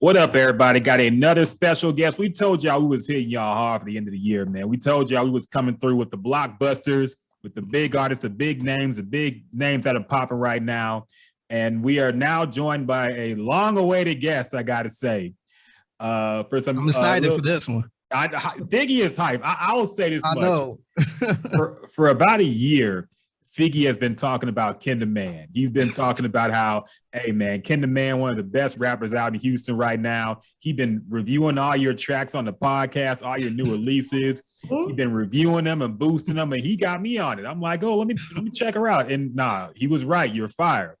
What up, everybody? Got another special guest. We told y'all we was hitting y'all hard for the end of the year, man. We told y'all we was coming through with the blockbusters, with the big artists, the big names that are popping right now. And we are now joined by a long-awaited guest, I gotta say. For some, I'm excited for this one. Figgy is hype. I will say this much. I know. for about a year, Figgy has been talking about KenTheMan. He's been talking about how, hey man, KenTheMan, one of the best rappers out in Houston right now. He's been reviewing all your tracks on the podcast, all your new releases. He's been reviewing them and boosting them, and he got me on it. I'm like, oh, let me check her out. And nah, he was right. You're fired.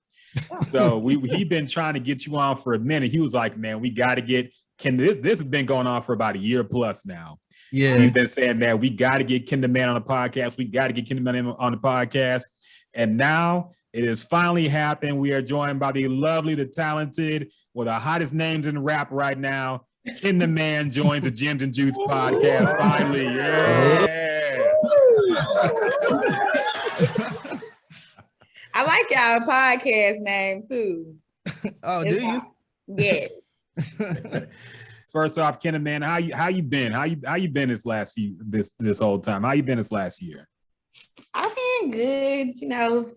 So he been trying to get you on for a minute. He was like, man, we got to get this has been going on for about a year plus now. Yeah. He's been saying that we got to get KenTheMan on the podcast. We got to get KenTheMan on the podcast. And now it has finally happened. We are joined by the lovely, the talented, one of the hottest names in rap right now. KenTheMan joins the Gems and Juice podcast finally. Yeah. I like y'all podcast name too. Oh, do you? Yeah. First off, KenTheMan, how you been? How you been this whole time? How you been this last year? I've been good,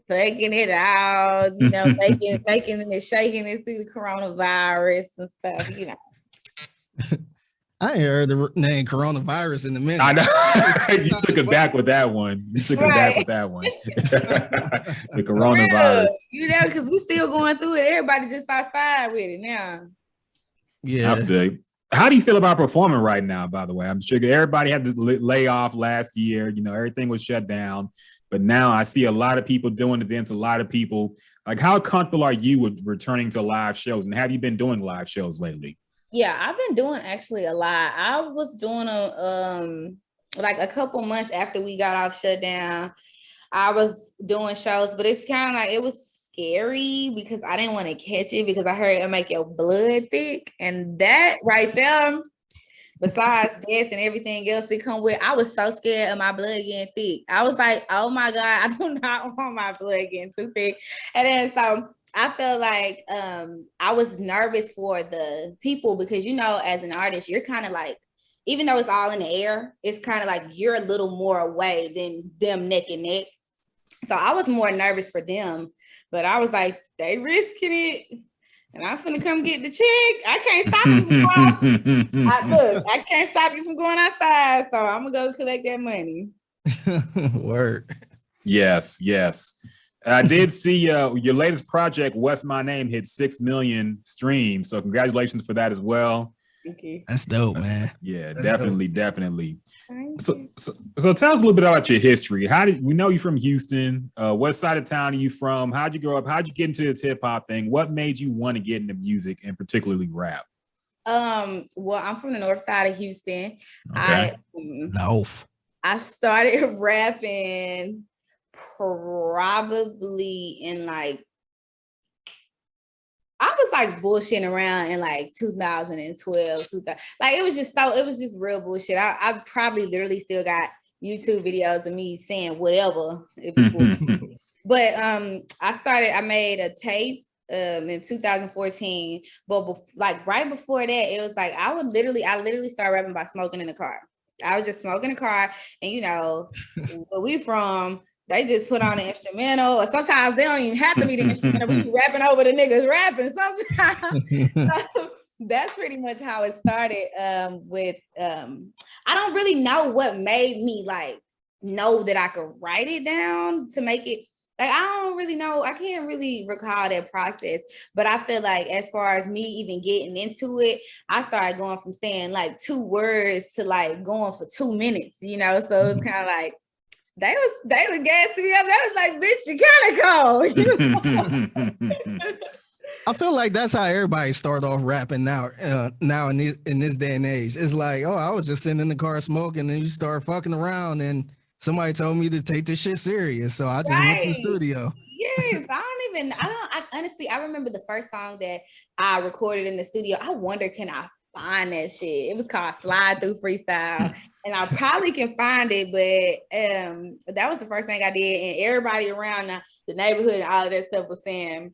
faking it out, making it, shaking it through the coronavirus and stuff, I ain't heard the name coronavirus in a minute. I know. You took it back with that one. The coronavirus. Because we still going through it. Everybody just outside with it now. Yeah. I feel you. How do you feel about performing right now, by the way? I'm sure everybody had to lay off last year. Everything was shut down. But now I see a lot of people doing events, a lot of people. Like, how comfortable are you with returning to live shows? And have you been doing live shows lately? Yeah, I've been doing actually a lot. I was doing like a couple months after we got off shutdown. I was doing shows, but it's kind of like it was scary because I didn't want to catch it because I heard it make your blood thick, and that right there, besides death and everything else that come with, I was so scared of my blood getting thick. I was like, oh my God, I do not want my blood getting too thick. And then so I felt like I was nervous for the people because, as an artist, you're kind of like, even though it's all in the air, it's kind of like you're a little more away than them neck and neck. So I was more nervous for them, but I was like, they risking it. And I'm finna come get the check. I can't stop you from going. I can't stop you from going outside. So I'm gonna go collect that money. Word. Yes. And I did see your latest project, What's My Name, hit 6 million streams. So congratulations for that as well. Thank you. That's dope, man. Yeah, That's definitely. So tell us a little bit about your history. We know you're from Houston? What side of town are you from? How'd you grow up? How'd you get into this hip hop thing? What made you want to get into music and particularly rap? Well, I'm from the north side of Houston. Okay. I started rapping probably in I was like bullshitting around in like 2012, it was just real bullshit. I probably literally still got YouTube videos of me saying whatever. But I made a tape in 2014, but right before that, it was like I literally started rapping by smoking in the car. I was just smoking in the car, and where we from, they just put on an instrumental, or sometimes they don't even have to be the instrumental. We be rapping over the niggas rapping sometimes. So that's pretty much how it started. I don't really know what made me know that I could write it down to make it. I don't really know. I can't really recall that process, but I feel like as far as me even getting into it, I started going from saying 2 words to going for 2 minutes, so it's kind of like, they was gassing me up. That was like, bitch, you kind of cold. I feel like that's how everybody start off rapping now in this day and age. It's like, oh, I was just sitting in the car smoking, and then you start fucking around, and somebody told me to take this shit serious, so I just went to the studio. Yes, honestly, I remember the first song that I recorded in the studio. I wonder, can I find that shit? It was called Slide Through Freestyle, and I probably can find it, but that was the first thing I did, and everybody around the neighborhood and all of that stuff was saying,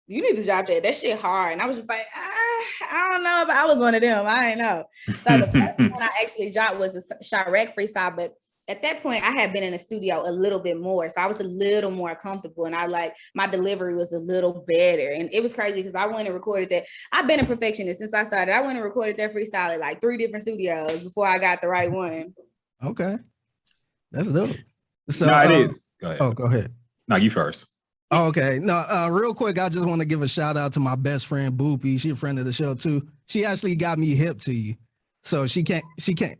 you need to drop that. That shit hard. And I was just like, I don't know, but I was one of them. I didn't know. So the first one I actually dropped was a Chirac freestyle, but at that point I had been in the studio a little bit more. So I was a little more comfortable and I like my delivery was a little better. And it was crazy because I went and recorded that. I've been a perfectionist since I started. I went and recorded that freestyle at like 3 different studios before I got the right one. Okay. That's dope. So no, it is. Go ahead. Oh, go ahead. No, you first. Okay. No, real quick, I just want to give a shout out to my best friend Boopy. She's a friend of the show too. She actually got me hip to you. So she can't,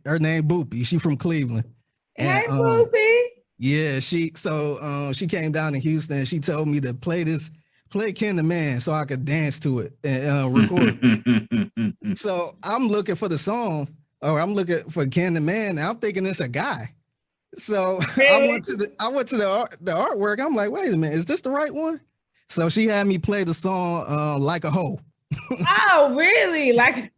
her name Boopy. She from Cleveland. And, hey, Boopy. Yeah, she came down to Houston and she told me to play KenTheMan so I could dance to it and record. So I'm looking for the song, or I'm looking for KenTheMan, and I'm thinking it's a guy. So I went to the artwork. I'm like, wait a minute, is this the right one? So she had me play the song Like a Hoe. Oh, really? Like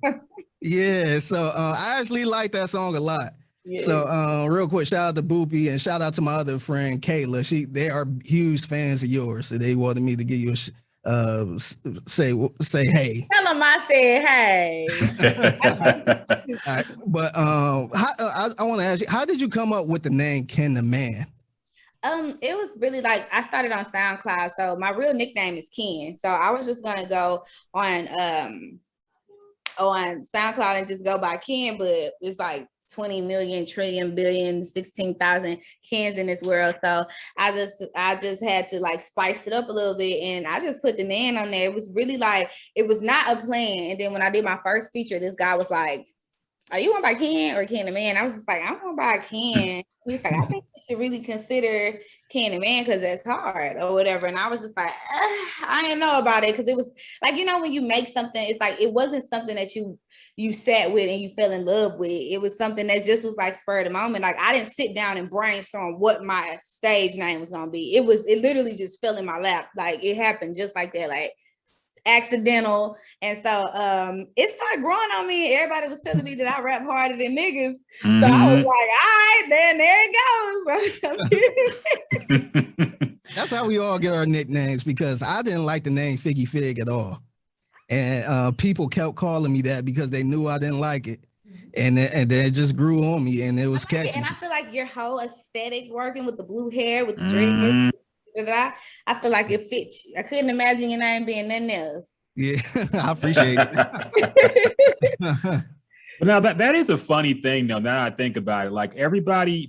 yeah. So I actually like that song a lot. Yeah. So real quick, shout out to Boopy and shout out to my other friend Kayla. They are huge fans of yours. So they wanted me to give you a say hey. Tell them I said hey. Right, but I want to ask you, how did you come up with the name KenTheMan? It was really like I started on SoundCloud, so my real nickname is Ken. So I was just gonna go on SoundCloud and just go by Ken, but it's like 20 million trillion billion 16,000 Kens in this world. So I just had to like spice it up a little bit, and I just put the man on there. It was really like it was not a plan. And then when I did my first feature, this guy was like, "Are you going by Ken or KenTheMan?" I was just like, "I'm going by Ken." He's like, "I think you should really consider KenTheMan because that's hard or whatever." And I was just like, I didn't know about it because it was like, you know, when you make something, it's like it wasn't something that you sat with and you fell in love with. It was something that just was like spur of the moment. Like I didn't sit down and brainstorm what my stage name was gonna be. It literally just fell in my lap. Like it happened just like that. Like accidental. And so it started growing on me. Everybody was telling me that I rap harder than niggas. Mm-hmm. So I was like, all right, then there it goes. That's how we all get our nicknames, because I didn't like the name Figgy Fig at all. And people kept calling me that because they knew I didn't like it. And then it just grew on me, and it was catchy. And I feel like your whole aesthetic working with the blue hair, with the dread, I feel like it fits you. I couldn't imagine your name being nothing else. Yeah, I appreciate it. But now that is a funny thing, though. Now I think about it, like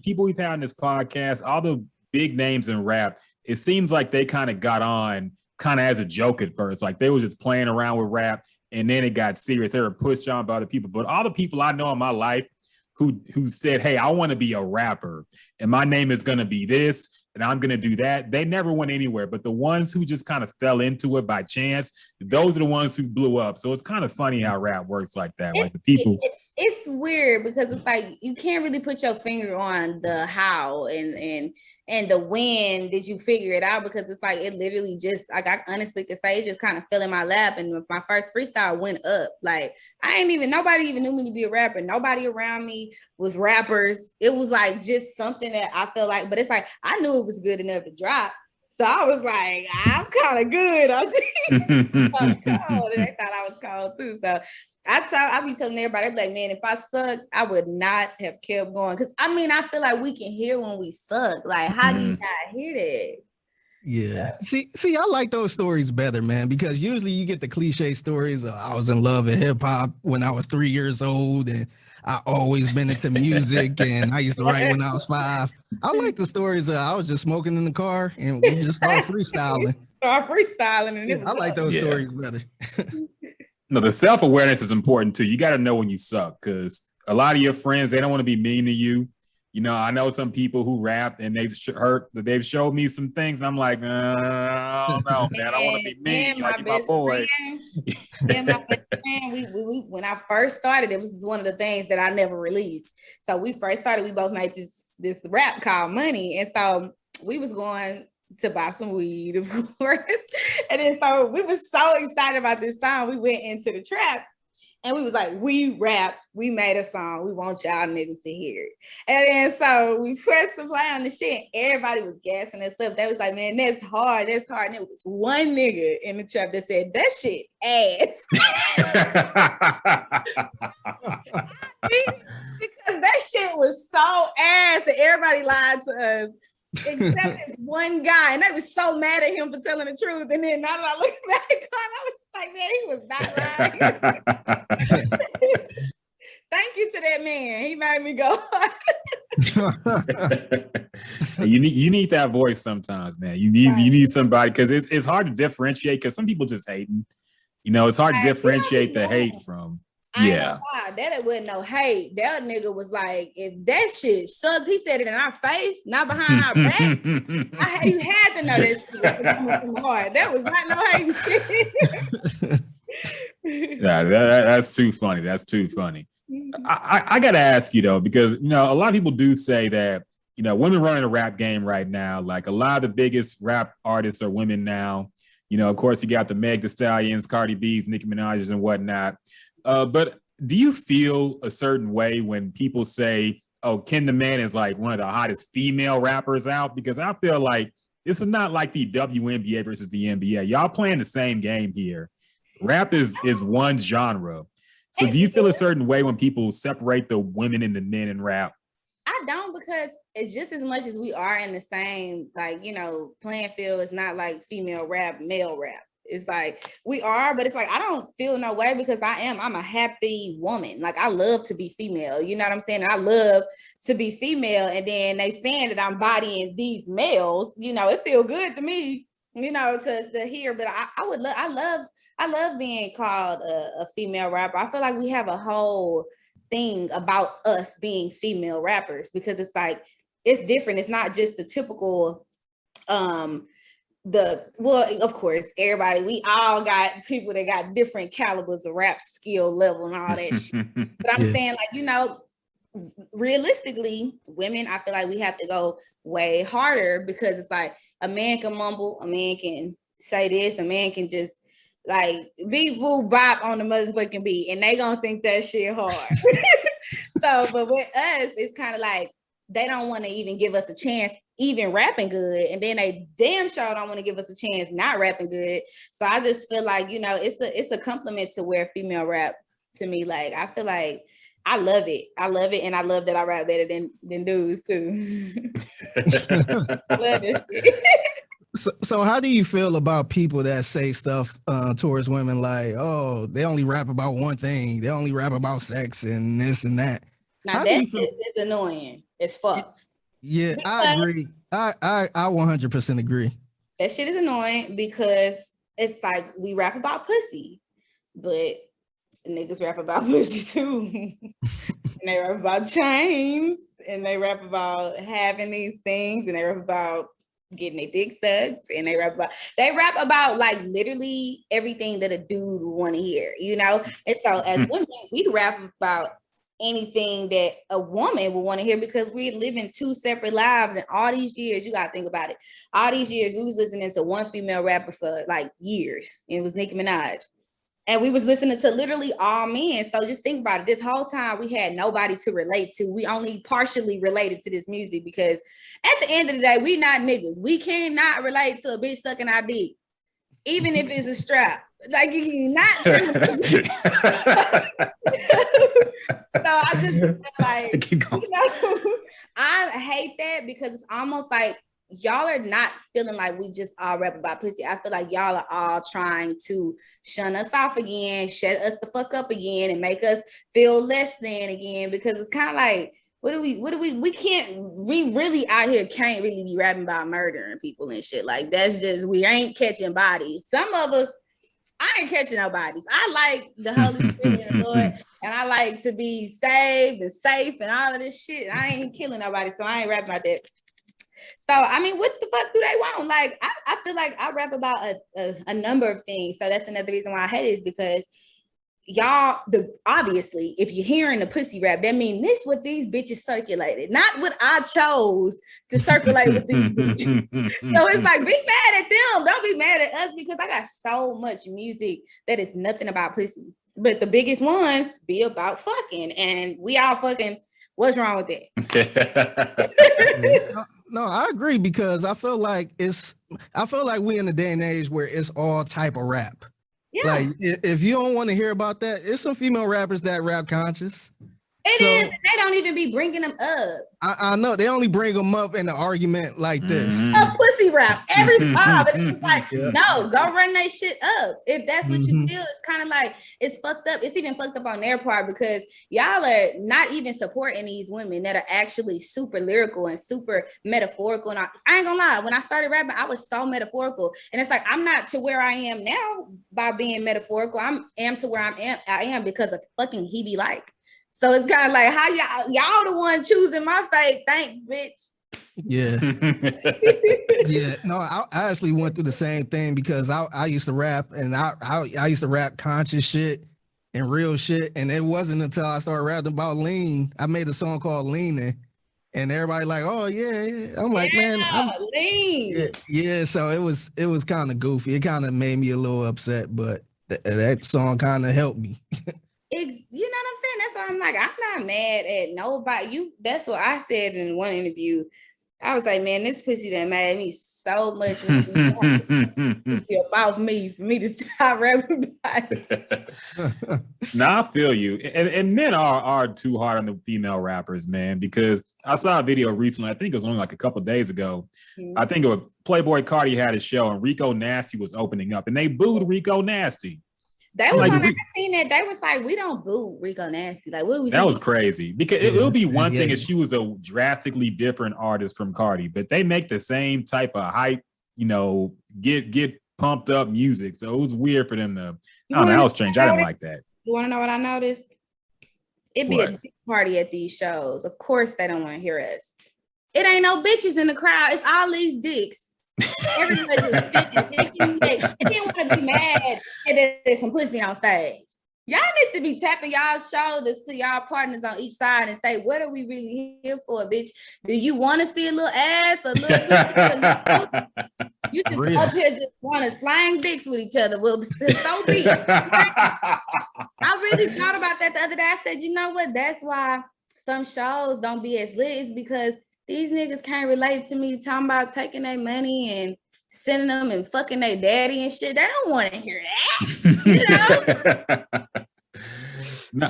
people we've had on this podcast, all the big names in rap, it seems like they kind of got on kind of as a joke at first. Like they were just playing around with rap, and then it got serious. They were pushed on by other people. But all the people I know in my life who said, "Hey, I want to be a rapper, and my name is going to be this, and I'm going to do that," they never went anywhere. But the ones who just kind of fell into it by chance, those are the ones who blew up. So it's kind of funny how rap works like that. Like the people. It's weird because it's like you can't really put your finger on the how and the when did you figure it out, because it's like it literally just, like, I honestly could say it just kind of fell in my lap, and my first freestyle went up. Like nobody even knew me to be a rapper. Nobody around me was rappers. It was like just something that I felt like, but it's like I knew it was good enough to drop. So I was like, I'm kind of good. I think cold. And they thought I was cold too. So I be telling everybody, like, man, if I sucked, I would not have kept going. Cause I feel like we can hear when we suck. Like, how do you not hear that? Yeah. See, I like those stories better, man, because usually you get the cliche stories of, I was in love with hip hop when I was 3 years old, and I always been into music, and I used to write when I was 5. I like the stories of, I was just smoking in the car and we just started freestyling. And I like those stories better. No, the self-awareness is important too. You got to know when you suck, because a lot of your friends, they don't want to be mean to you. You know, I know some people who rap and they've showed me some things, and I'm like, I don't know, man. I don't want to be mean. Like, my boy. My best friend, we when I first started, it was one of the things that I never released. So we first started, we both made this rap called Money, and so we was going to buy some weed, of course. And then so we were so excited about this song, we went into the trap. And we was like, we rapped, we made a song, we want y'all niggas to hear it. And then so we pressed the play on the shit, and everybody was gassing us up. They was like, man, that's hard. And there was one nigga in the trap that said, that shit ass. Because that shit was so ass that everybody lied to us. Except this one guy, and they was so mad at him for telling the truth. And then now that I look back on, I was like, man, he was not right. Thank you to that man. He made me go. You need that voice sometimes, man. You need somebody, because it's hard to differentiate, because some people just hating. You know, it's hard to differentiate the hate from. Yeah, that wasn't no hate. That nigga was like, if that shit sucked, he said it in our face, not behind our back. You had to know that shit was coming from hard. That was not no hate shit. Yeah, that's too funny. That's too funny. I gotta ask you though, because a lot of people do say that women running a rap game right now. Like, a lot of the biggest rap artists are women now. Of course, you got the Meg Thee Stallions, Cardi B's, Nicki Minaj's, and whatnot. But do you feel a certain way when people say, oh, KenTheMan is like one of the hottest female rappers out? Because I feel like this is not like the WNBA versus the NBA. Y'all playing the same game here. Rap is one genre. So do you feel a certain way when people separate the women and the men in rap? I don't, because it's just as much as we are in the same, playing field. It's not like female rap, male rap. It's like we are, but it's like I don't feel no way, because I'm a happy woman. Like, I love to be female. You know what I'm saying? I love to be female, and then they saying that I'm bodying these males. It feel good to me. To hear. But I love being called a female rapper. I feel like we have a whole thing about us being female rappers, because it's like it's different. It's not just the typical. Of course, everybody, we all got people that got different calibers of rap skill level and all that shit. But I'm saying, realistically, women, I feel like we have to go way harder, because it's like a man can mumble, a man can say this, a man can just be boo bop on the motherfucking beat, and they gonna think that shit hard. But with us, it's kind of like they don't want to even give us a chance even rapping good, and then they damn sure don't want to give us a chance not rapping good. So I just feel like it's a compliment to wear female rap to me. Like, I feel like I love it, and I love that I rap better than dudes too. I love this shit. So how do you feel about people that say stuff towards women like, oh, they only rap about one thing, they only rap about sex and this and that? Now that shit is annoying as fuck. Yeah, I agree. I 100% agree. That shit is annoying, because it's like we rap about pussy, but niggas rap about pussy too. And they rap about chains, and they rap about having these things, and they rap about getting their dick sucked, and they rap about like literally everything that a dude would want to hear, And so as women, we rap about anything that a woman would want to hear, because we live in two separate lives. And all these years, you gotta think about it, all these years we was listening to one female rapper for like years, and it was Nicki Minaj. And we was listening to literally all men. So just think about it. This whole time we had nobody to relate to. We only partially related to this music, because at the end of the day, we not niggas. We cannot relate to a bitch sucking our dick, even if it's a strap. Like, you not. So I just feel like, I hate that, because it's almost like y'all are not feeling like we just all rap about pussy. I feel like y'all are all trying to shun us off again, shut us the fuck up again, and make us feel less than again, because it's kind of like, we really out here can't really be rapping about murdering people and shit. Like, that's just, we ain't catching bodies. Some of us, I ain't catching no bodies. I like the Holy Spirit and the Lord, and I like to be saved and safe and all of this shit. I ain't killing nobody, so I ain't rapping about that. So, I mean, what the fuck do they want? Like, I feel like I rap about a number of things. So that's another reason why I hate it, is because y'all, obviously, if you're hearing the pussy rap, that means this what these bitches circulated, not what I chose to circulate with these bitches. So it's like, be mad at them. Don't be mad at us, because I got so much music that is nothing about pussy. But the biggest ones be about fucking, and we all fucking. What's wrong with that? No, I agree because I feel like we in a day and age where it's all type of rap. Yeah. Like if you don't want to hear about that, it's some female rappers that rap conscious. It is. They don't even be bringing them up. I know they only bring them up in an argument like this. A pussy rap every time. It's like, no, go run that shit up. If that's what you feel, it's kind of like it's fucked up. It's even fucked up on their part because y'all are not even supporting these women that are actually super lyrical and super metaphorical. And I ain't gonna lie, when I started rapping, I was so metaphorical. And it's like I'm not to where I am now by being metaphorical. I am to where I am because of fucking he be like. So it's kind of like how y'all the one choosing my fate. Thanks, bitch. Yeah. Yeah. No, I actually went through the same thing because I used to rap and I used to rap conscious shit and real shit. And it wasn't until I started rapping about lean. I made a song called Leaning. And everybody like, oh yeah. I'm like, man, I'm lean. Yeah. So it was kind of goofy. It kind of made me a little upset, but that song kind of helped me. You know what I'm saying? That's why I'm like, I'm not mad at nobody. That's what I said in one interview. I was like, man, this pussy that mad at me so much about me for me to stop rapping about it. Now I feel you. And men are too hard on the female rappers, man, because I saw a video recently, I think it was only like a couple of days ago. I think it was Playboy Cardi had a show and Rico Nasty was opening up and they booed Rico Nasty. They was like, on that scene that they was like, we don't boo Rico Nasty. Like, what do we? That was crazy because it would be one thing if she was a drastically different artist from Cardi, but they make the same type of hype, get pumped up music. So it was weird for them to. I don't know. That was strange. I didn't like that. You want to know what I noticed? It'd be a big party at these shows. Of course, they don't want to hear us. It ain't no bitches in the crowd. It's all these dicks. Everybody just they didn't want to be mad that there's some pussy on stage. Y'all need to be tapping y'all shoulders to y'all partners on each side and say, what are we really here for, bitch? Do you want to see a little ass or a little pussy? You just up here just want to slang dicks with each other. Well, so be. I really thought about that the other day. I said, you know what? That's why some shows don't be as lit. It's because these niggas can't relate to me talking about taking their money and sending them and fucking their daddy and shit. They don't want to hear that. No,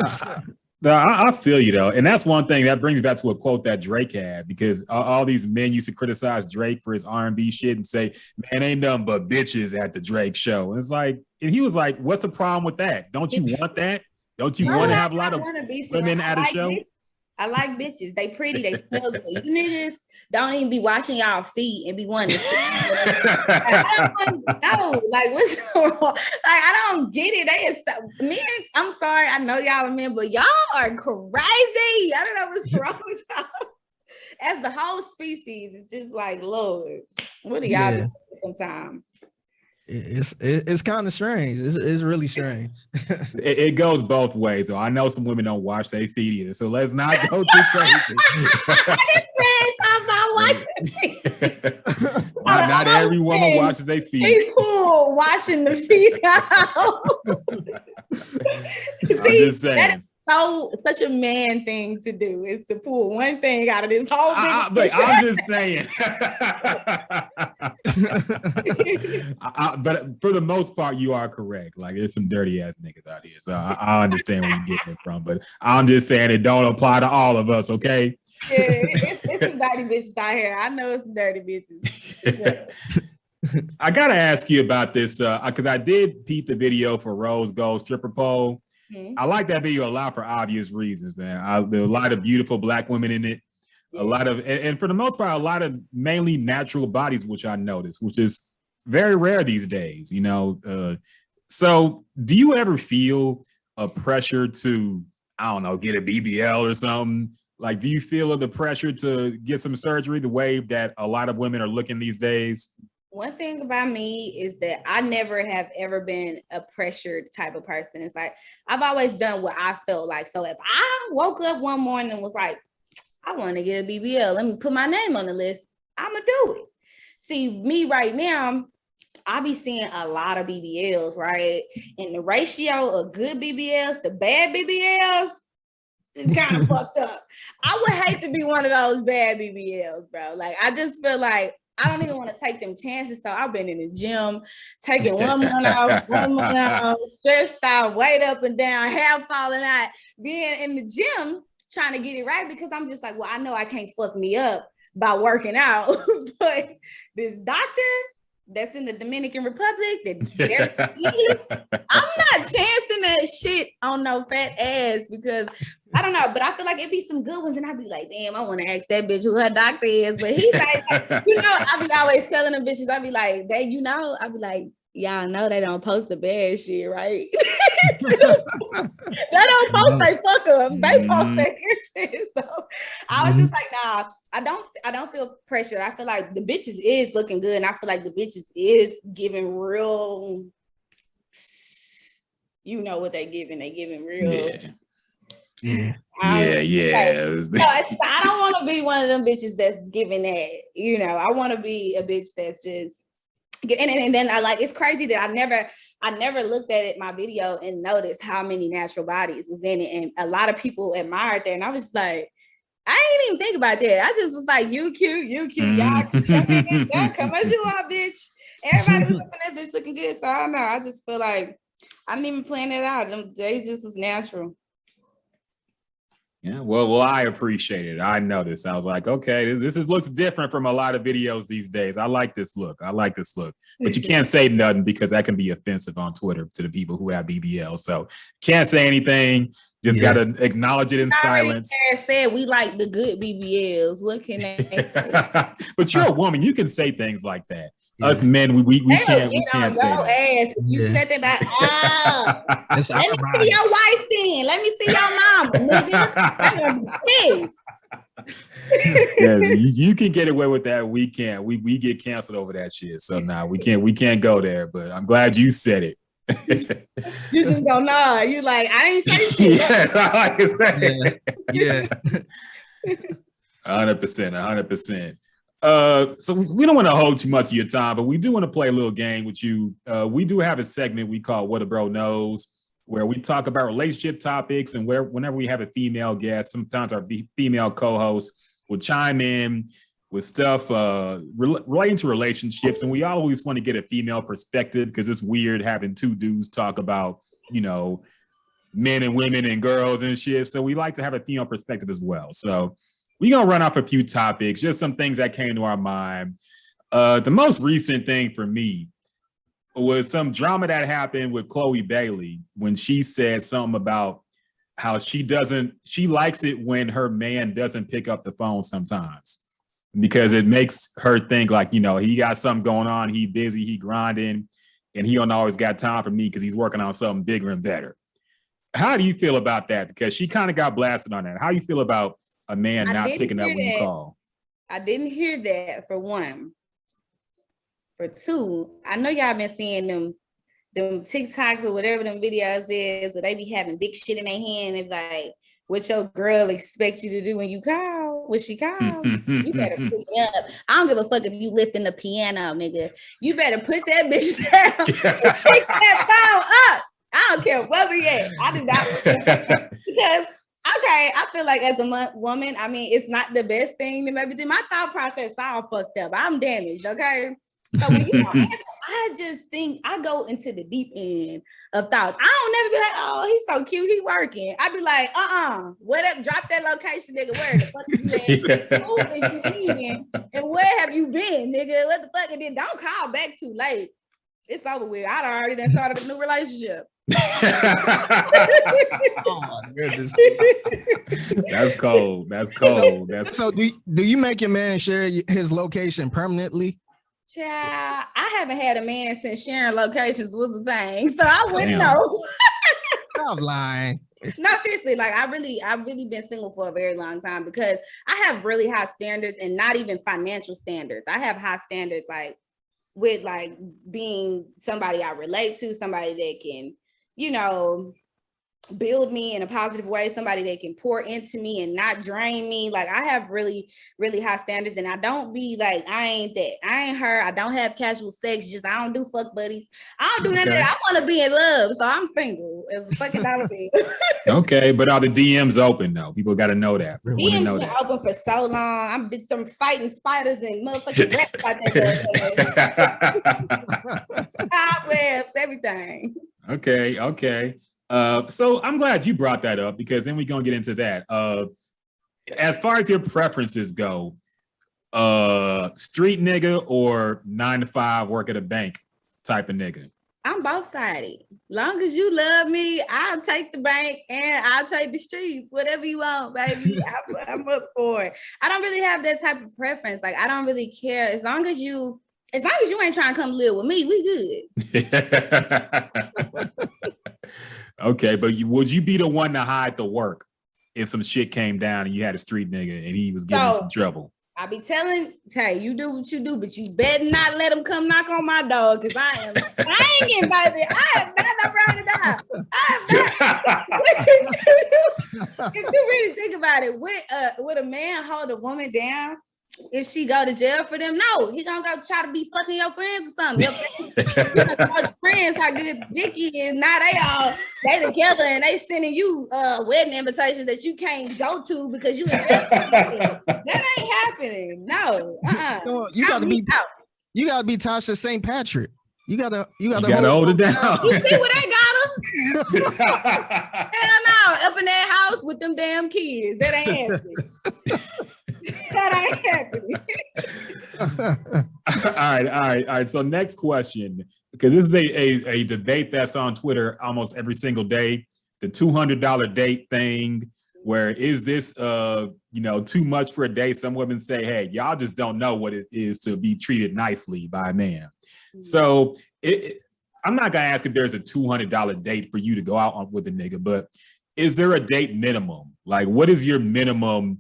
I feel you though. And that's one thing that brings back to a quote that Drake had, because all these men used to criticize Drake for his R&B shit and say, man, ain't nothing but bitches at the Drake show. And it's like, and he was like, what's the problem with that? Don't you want that? Don't you want to have a lot of women at a show? I like bitches. They pretty. They smell good. You niggas don't even be washing y'all feet and be wanting to see. I don't want to know. Like, what's wrong? Like, I don't get it. They is men. I'm sorry. I know y'all are men, but y'all are crazy. I don't know what's wrong with y'all. As the whole species, it's just like, Lord, what do y'all do sometimes? It's kind of strange. It's really strange. It goes both ways. So I know some women don't wash their feet either. So let's not go too crazy. Not every woman washes their feet. People washing the feet out. I'm just saying. Such a man thing to do is to pull one thing out of this whole thing. I'm just saying. But for the most part, you are correct. Like, there's some dirty ass niggas out here. So I understand where you're getting it from. But I'm just saying it don't apply to all of us, okay? Yeah, it's some dirty bitches out here. I know it's some dirty bitches. I got to ask you about this because I did peep the video for Rose Gold Stripper Pole. I like that video a lot for obvious reasons, man. There are a lot of beautiful Black women in it. A lot of, and for the most part, a lot of mainly natural bodies, which I noticed, which is very rare these days, So do you ever feel a pressure to, I don't know, get a BBL or something? Like, do you feel the pressure to get some surgery the way that a lot of women are looking these days? One thing about me is that I never have ever been a pressured type of person. It's like, I've always done what I felt like. So if I woke up one morning and was like, I want to get a BBL, let me put my name on the list, I'm going to do it. See, me right now, I be seeing a lot of BBLs, right? And the ratio of good BBLs to bad BBLs is kind of fucked up. I would hate to be one of those bad BBLs, bro. Like, I just feel like I don't even want to take them chances. So I've been in the gym, taking 1 month off, 1 month off, stressed out, weight up and down, hair falling out, being in the gym, trying to get it right because I'm just like, well, I know I can't fuck me up by working out. But this doctor that's in the Dominican Republic, I'm not chancing that shit on no fat ass because I don't know, but I feel like it'd be some good ones, and I'd be like, damn, I want to ask that bitch who her doctor is. But he's like, I be always telling them bitches, I be like, I be like, y'all know they don't post the bad shit, right? They don't post they fuck ups, they post that good shit. So I was just like, nah, I don't feel pressure. I feel like the bitches is looking good, and I feel like the bitches is giving real, you know what they giving real. Yeah. I don't want to be one of them bitches that's giving that, I want to be a bitch that's just, and then I like, it's crazy that I never looked at it, my video, and noticed how many natural bodies was in it. And a lot of people admired that. And I was like, I didn't even think about that. I just was like, you cute, y'all come as you are, bitch. Everybody was that bitch looking good. So I don't know. I just feel like I didn't even plan it out. They just was natural. Yeah, well, I appreciate it. I noticed. I was like, okay, this looks different from a lot of videos these days. I like this look. But you can't say nothing because that can be offensive on Twitter to the people who have BBL. So can't say anything. Just gotta acknowledge it in silence. Said we like the good BBLs. What can they say? But you're a woman. You can say things like that. Us men, we can't say that. Ass. You said that back. Let me see your wife then. Let me see your mom, nigga. Yes, you can get away with that. We can't. We get canceled over that shit. So nah, we can't go there. But I'm glad you said it. You just go nod. You like, I ain't say shit. Yes, I like to say. Yeah. 100%. So we don't want to hold too much of your time, but we do want to play a little game with you. We do have a segment we call What a Bro Knows, where we talk about relationship topics, and whenever we have a female guest, sometimes our female co-hosts will chime in with stuff relating to relationships, and we always want to get a female perspective because it's weird having two dudes talk about, men and women and girls and shit. So we like to have a female perspective as well. So we're going to run off a few topics, just some things that came to our mind. The most recent thing for me was some drama that happened with Chloe Bailey when she said something about how she likes it when her man doesn't pick up the phone sometimes because it makes her think like, he got something going on, he busy, he grinding, and he don't always got time for me because he's working on something bigger and better. How do you feel about that? Because she kind of got blasted on that. How do you feel about a man not picking up when you call? I didn't hear that, for one. For two, I know y'all been seeing them TikToks or whatever them videos is, where they be having big shit in their hand. It's like, what your girl expects you to do when you call, when she calls, you better pick me up. I don't give a fuck if you lifting the piano, nigga. You better put that bitch down and pick that phone up. I don't care where we at. I do not because okay, I feel like as a woman, I mean, it's not the best thing to maybe do. My thought process all fucked up. I'm damaged, okay? So when you don't answer, I just think I go into the deep end of thoughts. I don't never be like, oh, he's so cute, he working. I be like, what up? Drop that location, nigga. Where the fuck is you at? Who is you in? And where have you been, nigga? What the fuck? And then don't call back too late. It's over with. I'd already done started a new relationship. Oh my goodness. That's cold. So do you make your man share his location permanently? Child, I haven't had a man since sharing locations was a thing, so I wouldn't know. I'm lying. No, seriously, like I've really been single for a very long time because I have really high standards, and not even financial standards. I have high standards like with like being somebody I relate to, somebody that can, build me in a positive way, somebody that can pour into me and not drain me. Like I have really, really high standards, and I don't be like, I ain't that. I ain't her. I don't have casual sex. Just I don't do fuck buddies. I don't do none of that. I want to be in love, so I'm single as a fucking dollar bill. Okay, but are the DMs open though? People got to know that. DMs been open for so long. I'm been some fighting spiders and motherfucking rats out there. Cobwebs, everything. Okay. So I'm glad you brought that up, because then we're gonna get into that. As far as your preferences go, street nigga or 9-to-5 work at a bank type of nigga? I'm both sided. Long as you love me, I'll take the bank and I'll take the streets. Whatever you want, baby. I'm up for it. I don't really have that type of preference. Like I don't really care. As long as you ain't trying to come live with me, we good. Okay, but would you be the one to hide the work if some shit came down and you had a street nigga and he was giving you some trouble? I be telling, hey, you do what you do, but you better not let him come knock on my door, because I am banging, baby. I am not running out. I am not. If you really think about it, would a man hold a woman down if she go to jail for them? No, he gonna go try to be fucking your friends or something. Your friends how good Dickie is. Now they together and they sending you wedding invitations that you can't go to because you in jail. That ain't happening. No, you gotta be Tasha St. Patrick. You gotta hold it down. You see where they got her? Hell no, up in that house with them damn kids. That ain't happening. That ain't happening. All right. So next question, because this is a debate that's on Twitter almost every single day, the $200 date thing. Where is this too much for a date? Some women say, hey, y'all just don't know what it is to be treated nicely by a man. Mm-hmm. So I'm not gonna ask if there's a $200 date for you to go out with a nigga, but is there a date minimum? Like, what is your minimum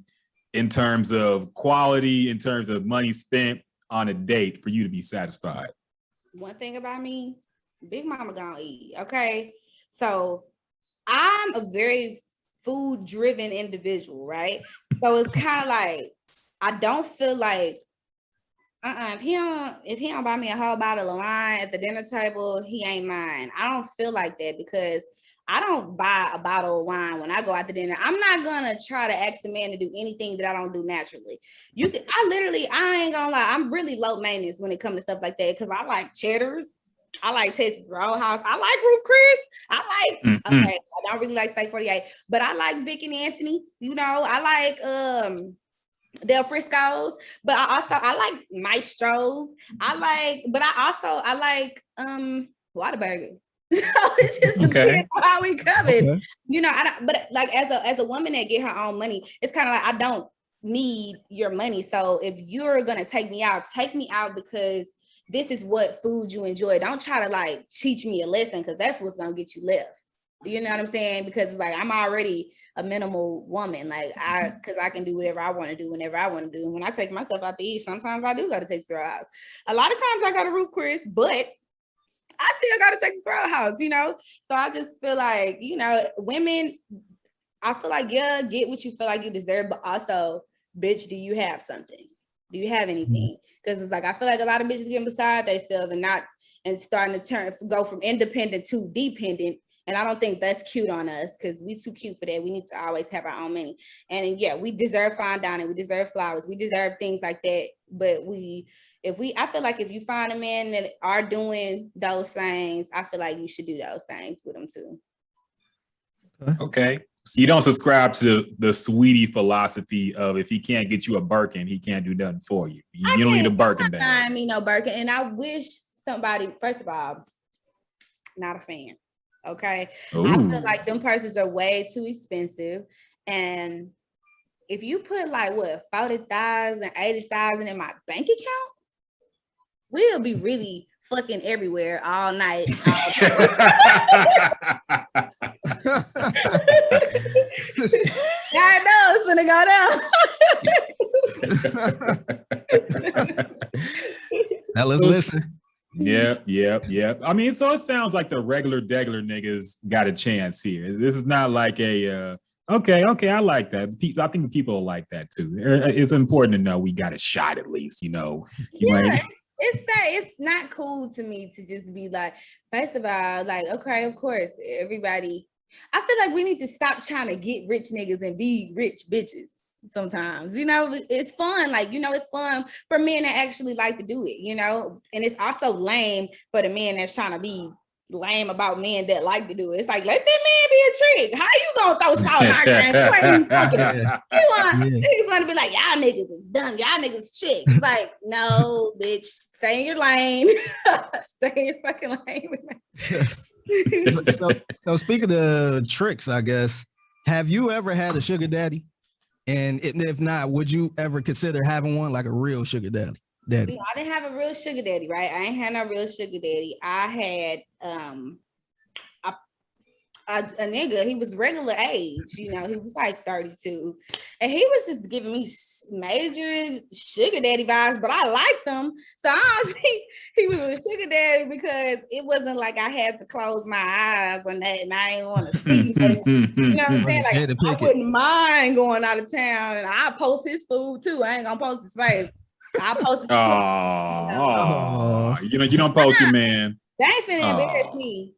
in terms of quality, in terms of money spent on a date for you to be satisfied? One thing about me, Big Mama gonna eat, okay? So I'm a very food-driven individual, right? So it's kind of like, I don't feel like, if he don't buy me a whole bottle of wine at the dinner table, he ain't mine. I don't feel like that, because I don't buy a bottle of wine when I go out to dinner. I'm not gonna try to ask a man to do anything that I don't do naturally. I ain't gonna lie, I'm really low maintenance when it comes to stuff like that, because I like cheddars, I like Texas Roadhouse, I like Ruth Chris, okay, I don't really like Steak 48, but I like Vic and Anthony, I like Del Frisco's, but I like Maestros. I like Whataburger. So it's just depends on how we coming. Okay. But like as a woman that get her own money, it's kind of like I don't need your money. So if you're gonna take me out because this is what food you enjoy. Don't try to like teach me a lesson, because that's what's gonna get you left. You know what I'm saying? Because it's like I'm already a minimal woman. Like because I can do whatever I want to do whenever I want to do. And when I take myself out to eat, sometimes I do go to Texas Roadhouse. A lot of times I go to Ruth Chris, but I still got to Texas Roadhouse, So I just feel like, women, I feel like, yeah, get what you feel like you deserve, but also, bitch, do you have something? Do you have anything? Because it's like, I feel like a lot of bitches getting beside themselves and starting to go from independent to dependent. And I don't think that's cute on us, because we too cute for that. We need to always have our own money. And yeah, we deserve fine dining. We deserve flowers. We deserve things like that. But I feel like if you find a man that are doing those things, I feel like you should do those things with them too. Okay. So you don't subscribe to the sweetie philosophy of if he can't get you a Birkin, he can't do nothing for you. You don't need a Birkin bag. I mean, no Birkin. And I wish somebody, first of all, not a fan. Okay. Ooh. I feel like them purses are way too expensive. And if you put like what, 40,000, 80,000 in my bank account, we'll be really fucking everywhere all night. I know it's gonna go down. Now let's listen. Yeah. Yeah. I mean, so it sounds like the regular degular niggas got a chance here. This is not like a okay, I like that. I think people like that too. It's important to know we got a shot at least, you know. It's not cool to me to just be like, first of all, like, okay, of course, everybody. I feel like we need to stop trying to get rich niggas and be rich bitches. Sometimes, you know, it's fun. Like, you know, it's fun for men that actually like to do it, you know, and it's also lame for the men that's trying to be lame about men that like to do it. It's like, let that man be a trick. How you gonna throw salt in our game? Niggas want to be like, y'all niggas is dumb. Y'all niggas chicks. Like, no, bitch, stay in your lane. Stay in your fucking lane. So speaking of tricks, I guess, have you ever had a sugar daddy? And if not, would you ever consider having one, like a real sugar daddy? See, I didn't have a real sugar daddy, right? I ain't had no real sugar daddy. I had a nigga. He was regular age, you know. He was like 32, and he was just giving me major sugar daddy vibes. But I liked him, so honestly, he was a sugar daddy because it wasn't like I had to close my eyes on that, and I didn't want to see. You know what I'm saying? Like, I wouldn't mind going out of town, and I post his food too. I ain't gonna post his face. I post his you know, you don't post your man. They ain't finna embarrass me.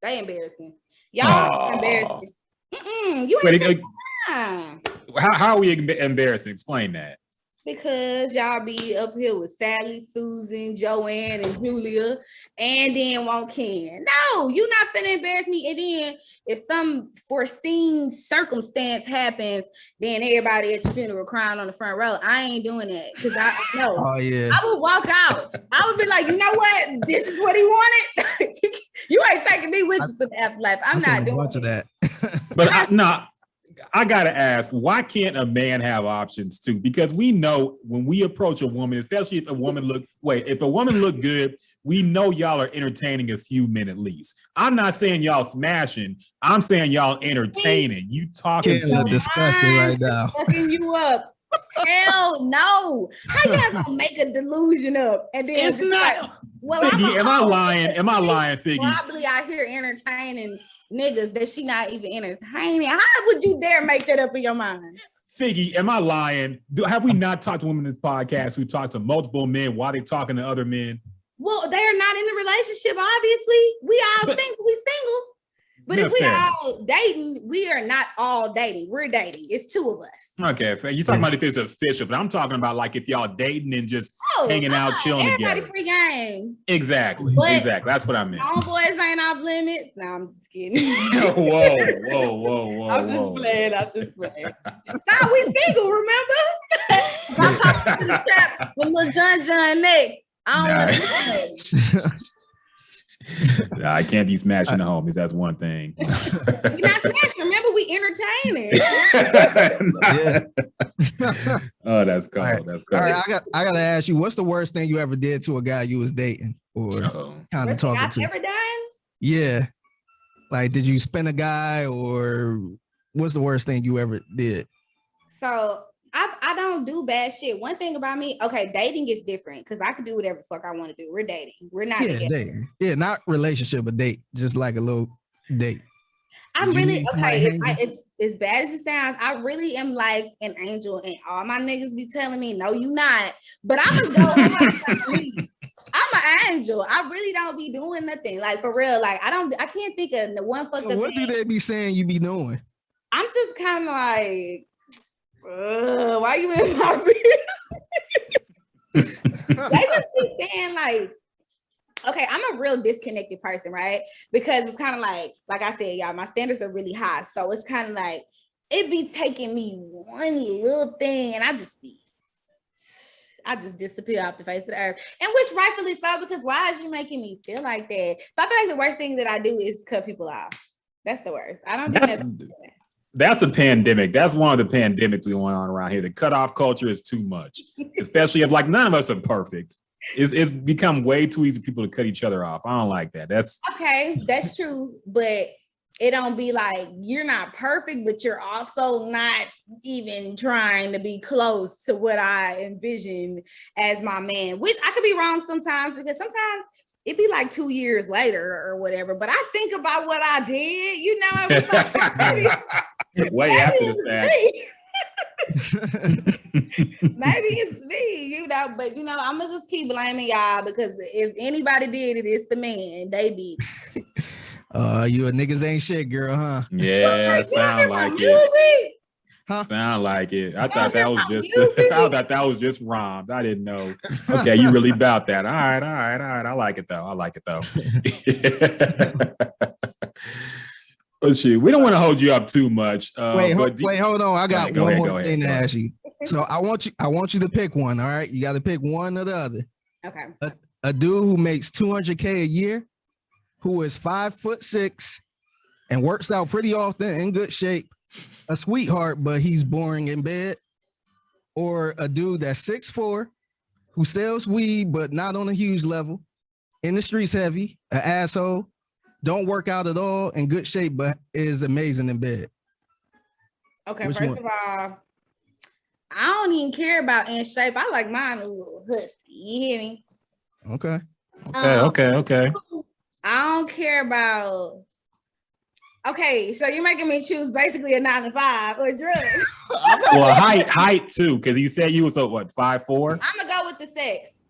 They embarrassing. Y'all embarrassing. You ain't how are we embarrassing? Explain that. Because y'all be up here with Sally, Susan, Joanne, and Julia, and then won't Ken. No, you not finna embarrass me. And then if some foreseen circumstance happens, then everybody at your funeral crying on the front row. I ain't doing that because I know. Oh yeah. I would walk out. I would be like, you know what? This is what he wanted. You ain't taking me with you for the afterlife. I'm not doing that. But I gotta ask, why can't a man have options too? Because we know when we approach a woman, especially if a woman look good, we know y'all are entertaining a few men at least. I'm not saying y'all smashing. I'm saying y'all entertaining. You talking to me. Disgusting right now. Fucking you up. Hell no. How y'all gonna make a delusion up? And then it's not. Like, well, Figgy, am I lying? Am I lying, Figgy? Probably out here entertaining niggas that she not even entertaining. How would you dare make that up in your mind? Figgy, am I lying? Have we not talked to women in this podcast who talk to multiple men while they talking to other men? Well, they're not in the relationship, obviously. We all think we single. But if we all dating, we are not all dating. We're dating. It's two of us. Okay, you're talking about if it's official, but I'm talking about like if y'all dating and just hanging out, chilling everybody together. Free game. Exactly. That's what I meant. Homeboys ain't off limits. No, I'm just kidding. Whoa. I'm just playing. Nah, we single, remember? I'm talking to the chap with Lil John next. I don't know. I can't be smashing the homies. That's one thing. You're not smashing. Remember, we entertaining. Oh, that's cool. Right. That's cool. All right, I gotta ask you, what's the worst thing you ever did to a guy you was dating or kind of talking to? Ever done? Yeah. Like, did you spin a guy, or what's the worst thing you ever did? So I don't do bad shit. One thing about me, okay, dating is different because I can do whatever the fuck I want to do. We're dating. We're not together. Dating. Yeah, not relationship, but date. Just like a little date. I'm really okay. It's as bad as it sounds. I really am like an angel, and all my niggas be telling me, "No, you not." But I'm gonna go. I'm an angel. I really don't be doing nothing. Like for real. Like I can't think of the one fucked up. So what do they be saying you be doing? I'm just kind of like, why you in my business? They just be saying like, okay, I'm a real disconnected person, right? Because it's kind of like I said, y'all, my standards are really high. So it's kind of like, it be taking me one little thing and I just disappear off the face of the earth. And which rightfully so, because why is you making me feel like that? So I feel like the worst thing that I do is cut people off. That's the worst. I don't do that. That's a pandemic. That's one of the pandemics going on around here. The cutoff culture is too much, especially if like none of us are perfect. It's become way too easy for people to cut each other off. I don't like that. That's okay. That's true, but it don't be like you're not perfect, but you're also not even trying to be close to what I envision as my man. Which I could be wrong sometimes because sometimes it'd be like 2 years later or whatever. But I think about what I did, you know, it was like, way after the fact. Maybe it's me, you know, but you know, I'm gonna just keep blaming y'all because if anybody did it, it's the man. They did. You a niggas ain't shit, girl, huh? Yeah, sound like it. Huh? Sound like it. I thought that was just I thought that was just rhymed. I didn't know. Okay, you really about that. All right. I like it though. Let's see. We don't want to hold you up too much. Wait, hold on. I got one more thing to ask you. So I want you to pick one. All right, you got to pick one or the other. Okay. A dude who makes $200K a year, who is 5'6" and works out pretty often, in good shape, a sweetheart, but he's boring in bed, or a dude that's 6'4", who sells weed but not on a huge level, in the streets heavy, an asshole, don't work out at all, in good shape, but is amazing in bed. Okay, first of all, I don't even care about in shape. I like mine a little husky. You hear me? Okay. Okay. I don't care about. Okay, so you're making me choose basically a 9 to 5 or drugs. Well, height too, because you said you was what 5'4". I'm gonna go with the sex.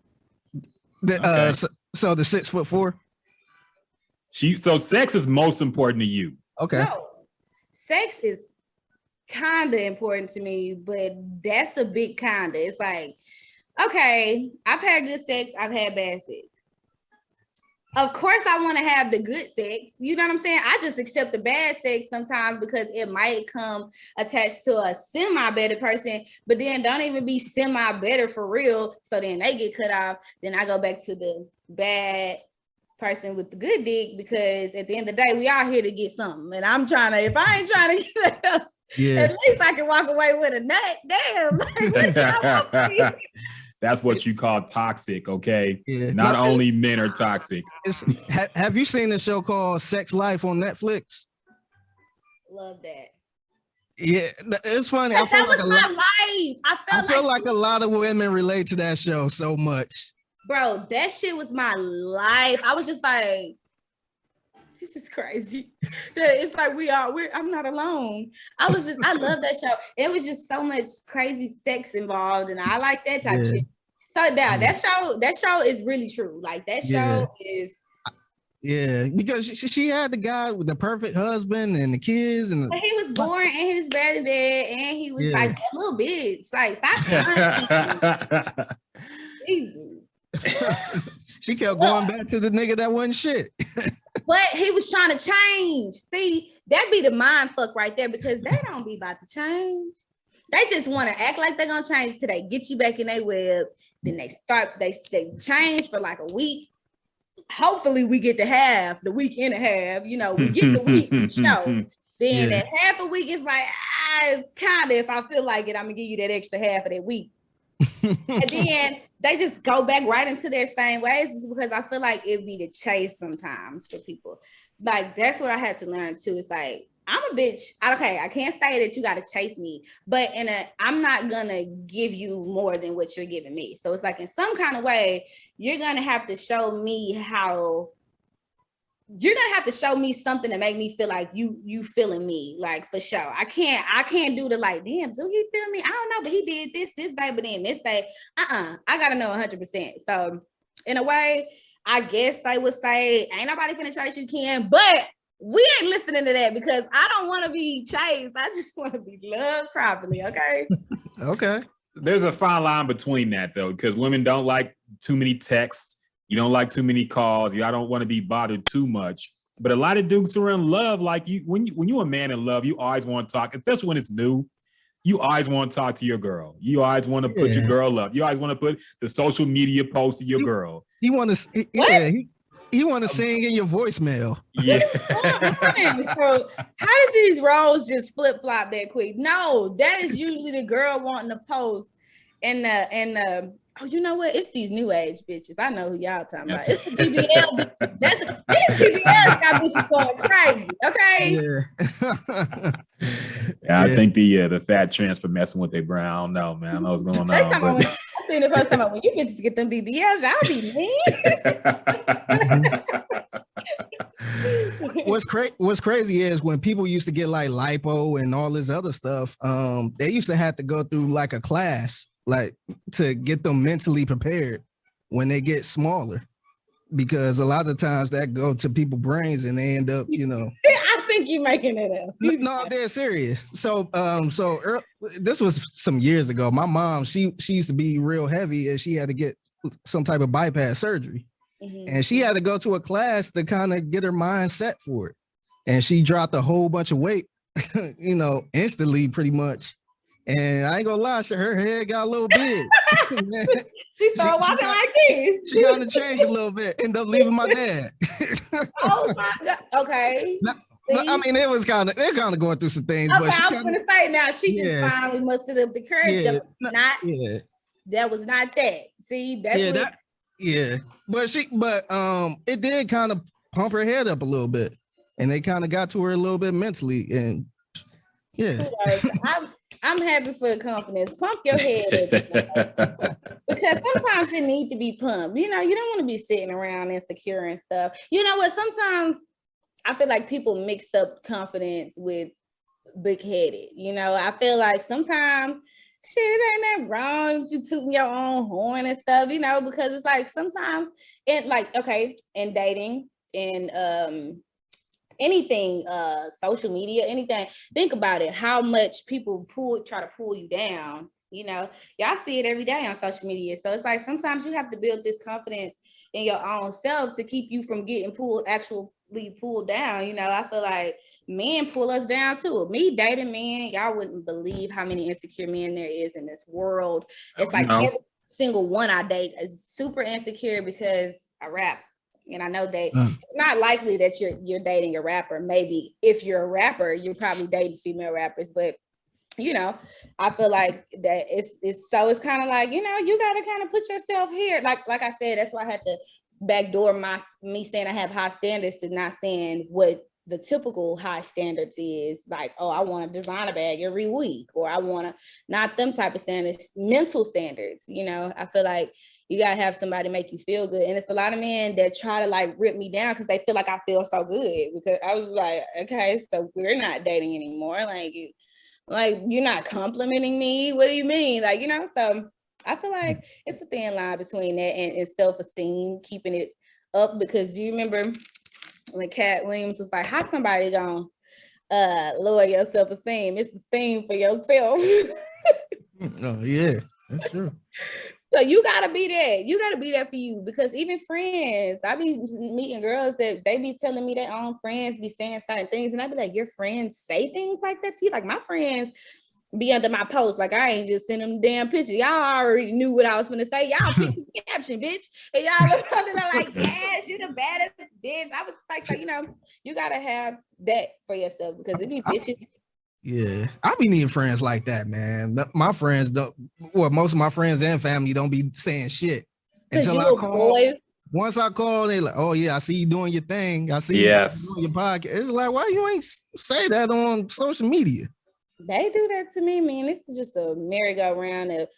So the 6'4". So sex is most important to you. Okay. No, sex is kind of important to me, but that's a big kind of. It's like, okay, I've had good sex, I've had bad sex. Of course, I want to have the good sex. You know what I'm saying? I just accept the bad sex sometimes because it might come attached to a semi-better person, but then don't even be semi-better for real. So then they get cut off. Then I go back to the bad person with the good dick because at the end of the day, we all here to get something. And I'm trying to, if I ain't trying to get else, at least I can walk away with a nut. Damn. Like, that's what you call toxic, okay? Yeah. Not only men are toxic. Have you seen the show called Sex Life on Netflix? Love that. Yeah, it's funny. I feel like my life. I feel like a lot of women relate to that show so much. Bro, that shit was my life. I was just like, this is crazy. It's like I'm not alone. I love that show. It was just so much crazy sex involved, and I like that type of shit. So that show is really true. Like that show is. Yeah, because she had the guy with the perfect husband and the kids, and he was boring, and he was bad in bed, and he was like a little bitch. Like stop. She kept going back to the nigga that wasn't shit. But he was trying to change. See, that be the mind fuck right there because they don't be about to change. They just want to act like they're gonna change till they get you back in their web. Then they change for like a week. Hopefully we get to have the week and a half. You know, we get the week show. Then that half a week is like, kind of if I feel like it, I'm gonna give you that extra half of that week. And then they just go back right into their same ways. It's because I feel like it'd be the chase sometimes for people. Like that's what I had to learn too. It's like I'm a bitch. Okay, I can't say that you gotta chase me, but I'm not gonna give you more than what you're giving me. So it's like in some kind of way, you're gonna have to show me something to make me feel like you feeling me, like for sure. I can't do the like, damn, do he feel me? I don't know, but he did this day, but then this day, I gotta know 100%. So in a way, I guess they would say, ain't nobody finna chase you, Ken, but we ain't listening to that because I don't want to be chased. I just want to be loved properly. Okay. Okay. There's a fine line between that though, because women don't like too many texts. You don't like too many calls. I don't want to be bothered too much. But a lot of dudes who are in love, like when you're a man in love, you always want to talk, especially when it's new. You always want to talk to your girl. You always want to put your girl up. You always want to put the social media post of your girl. He want to, he want to sing in your voicemail. Yeah. So how did these roles just flip flop that quick? No, that is usually the girl wanting to post and oh, you know what? It's these new age bitches. I know who y'all talking about. It's the BBL bitches. These BBLs got bitches going crazy. Okay. Yeah, I think the fat transfer messing with their brown. I don't know, man. I know what's going on. seen the first time when you get them BBLs, y'all be mean. What's crazy is when people used to get like lipo and all this other stuff, they used to have to go through like a class, like to get them mentally prepared when they get smaller, because a lot of times that go to people's brains and they end up, I think you're making it up. No, they're serious. So this was some years ago. My mom, she used to be real heavy and she had to get some type of bypass surgery. And she had to go to a class to kind of get her mind set for it. And she dropped a whole bunch of weight, instantly pretty much. And I ain't gonna lie, her head got a little big. She started walking like this. She got to change a little bit, end up leaving my dad. Oh my God. Okay. I mean, they're kind of going through some things. Okay, but I was gonna say now she just finally mustered up the courage. That was not that. See, that's but it did kind of pump her head up a little bit, and they kind of got to her a little bit mentally, and I'm happy for the confidence. Pump your head up. Because sometimes it needs to be pumped. You don't want to be sitting around insecure and stuff. You know what? Sometimes I feel like people mix up confidence with big-headed. I feel like sometimes shit, it ain't that wrong. You tooting your own horn and stuff, because it's like sometimes in dating and anything, social media, anything, think about it, how much people try to pull you down. Y'all see it every day on social media. So it's like sometimes you have to build this confidence in your own self to keep you from getting pulled down. I feel like men pull us down too. Me dating men, y'all wouldn't believe how many insecure men there is in this world. It's like every single one I date is super insecure because I rap. And I know that it's not likely that you're dating a rapper. Maybe if you're a rapper, you're probably dating female rappers. But I feel like that it's kind of like, you got to kind of put yourself here. Like I said, that's why I had to backdoor me saying I have high standards to not saying what the typical high standards is, like, oh, I want a designer bag every week, or I want to, not them type of standards, mental standards. I feel like you got to have somebody make you feel good. And it's a lot of men that try to like rip me down because they feel like I feel so good, because I was like, okay, so we're not dating anymore. Like you're not complimenting me. What do you mean? So I feel like it's a thin line between that and self-esteem, keeping it up, because do you remember when Cat Williams was like, how somebody gonna lower your self-esteem? It's esteem for yourself. Oh yeah, that's true. So you gotta be that. You gotta be that for you, because even friends, I be meeting girls that they be telling me their own friends be saying certain things, and I be like, your friends say things like that to you? Like my friends be under my post, like I ain't just send them damn picture. Y'all already knew what I was gonna say. Y'all picked the caption, bitch. And y'all look under there like, yes, you the baddest bitch. I was like, you gotta have that for yourself, because it be bitches. Yeah, I be needing friends like that, man. My friends don't. Well, most of my friends and family don't be saying shit until I call. Once I call, they like, oh yeah, I see you doing your thing. I see you doing your podcast. It's like, why you ain't say that on social media? They do that to me, man. This is just a merry-go-round.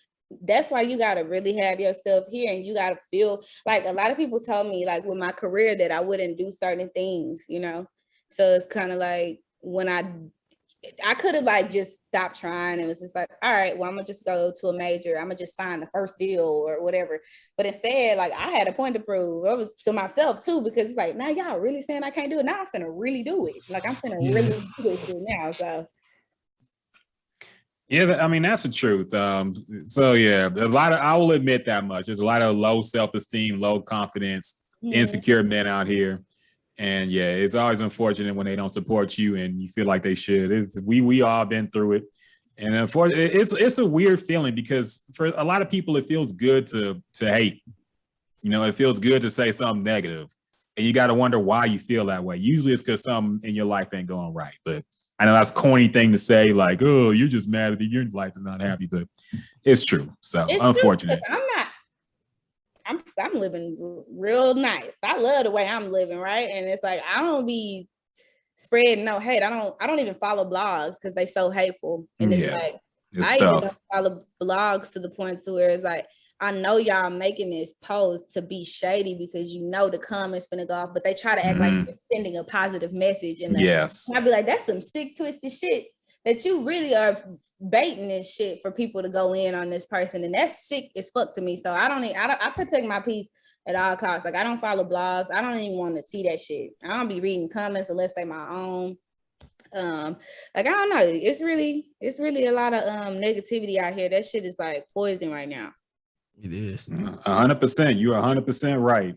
That's why you gotta really have yourself here, and you gotta feel like, a lot of people told me, like with my career, that I wouldn't do certain things, So it's kind of like when I could have like just stopped trying. It was just like, all right, well, I'm gonna just go to a major. I'm gonna just sign the first deal or whatever. But instead, like I had a point to prove. I was to myself too, because it's like, now y'all really saying I can't do it. Now I'm finna really do it. Like I'm finna really do this shit now. So. Yeah, I mean, that's the truth. So yeah, I will admit that much. There's a lot of low self-esteem, low confidence, insecure men out here. And yeah, it's always unfortunate when they don't support you and you feel like they should. We all been through it. And unfortunately, it's a weird feeling, because for a lot of people, it feels good to hate. It feels good to say something negative. And you got to wonder why you feel that way. Usually it's because something in your life ain't going right. But I know that's a corny thing to say, like, oh, you're just mad that your life is not happy, but it's true. So it's unfortunate. True, I'm living real nice. I love the way I'm living, right? And it's like, I don't be spreading no hate. I don't even follow blogs because they so hateful. And it's like, I even don't follow blogs to the point to where it's like, I know y'all making this post to be shady because you know the comments finna go off, but they try to act like they're sending a positive message. And yes, I'd be like, that's some sick, twisted shit that you really are baiting this shit for people to go in on this person. And that's sick as fuck to me. So I protect my peace at all costs. Like, I don't follow blogs. I don't even want to see that shit. I don't be reading comments unless they my own. Like, I don't know. It's really a lot of negativity out here. That shit is like poison right now. It is 100%. You're 100% right.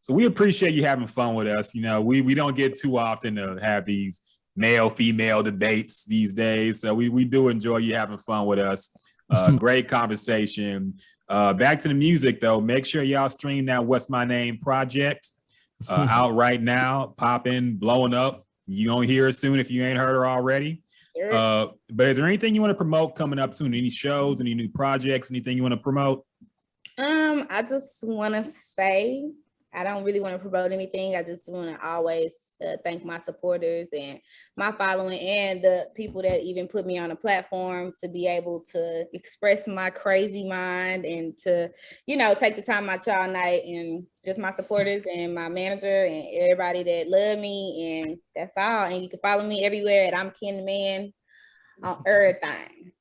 So we appreciate you having fun with us. You know, we don't get too often to have these male female debates these days, so we do enjoy you having fun with us. Great conversation. Back to the music though. Make sure y'all stream that What's My Name project out right now, popping, blowing up. You gonna hear it soon if you ain't heard her already. Sure. But is there anything you want to promote coming up soon? Any shows, any new projects, anything you want to promote? I just want to say I don't really want to promote anything. I just want to always thank my supporters and my following and the people that even put me on a platform to be able to express my crazy mind and to, you know, take the time out y'all night, and just my supporters and my manager and everybody that love me. And that's all. And you can follow me everywhere at I'm KenTheMan on everything.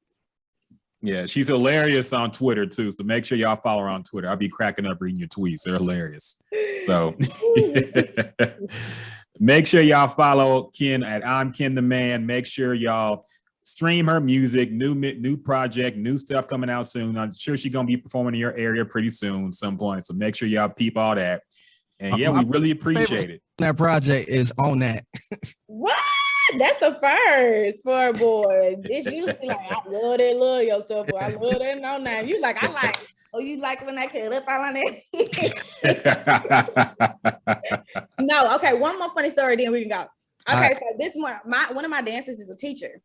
Yeah, she's hilarious on Twitter too. So make sure y'all follow her on Twitter. I'll be cracking up reading your tweets. They're hilarious. So make sure y'all follow Ken at I'm KenTheMan. Make sure y'all stream her music, new project, new stuff coming out soon. I'm sure she's gonna be performing in your area pretty soon at some point. So make sure y'all peep all that. And yeah, we really appreciate it. That project is On That. What? That's a first for a boy. It's usually like, I love that, love yourself, or I love that, no name. You like, I like, oh, you like when I cut up all on that? No, okay, one more funny story, then we can go. Okay, so this one of my dancers is a teacher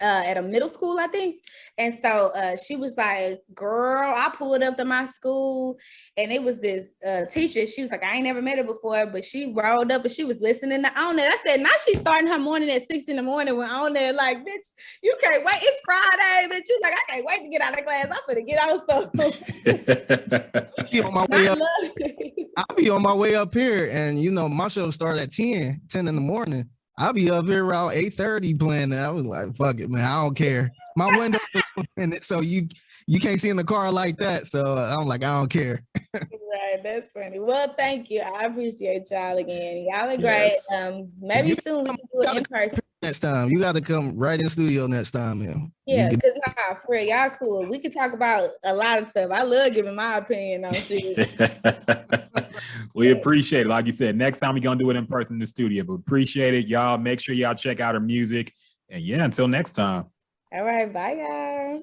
at a middle school, I think. And so she was like, girl, I pulled up to my school and it was this teacher. She was like, I ain't never met her before, but she rolled up and she was listening to On That. I said, now she's starting her morning at 6 a.m. when On That, like, bitch, you can't wait. It's Friday, bitch. You like, I can't wait to get out of class. I'm gonna get out of stuff. On my way up. I'll be on my way up here, and you know, my show started at 10 in the morning. I'll be up here around 8:30 playing that. I was like, fuck it, man. I don't care. My window and so you can't see in the car like that. So I'm like, I don't care. Right, that's funny. Well, thank you. I appreciate y'all again. Y'all are great. Maybe soon we can do it in person. Next time. You got to come right in studio next time, man. Yeah, because for real, y'all cool. We can talk about a lot of stuff. I love giving my opinion on shit. We appreciate it. Like you said, next time we're going to do it in person in the studio. But appreciate it, y'all. Make sure y'all check out her music. And yeah, until next time. All right, bye, guys.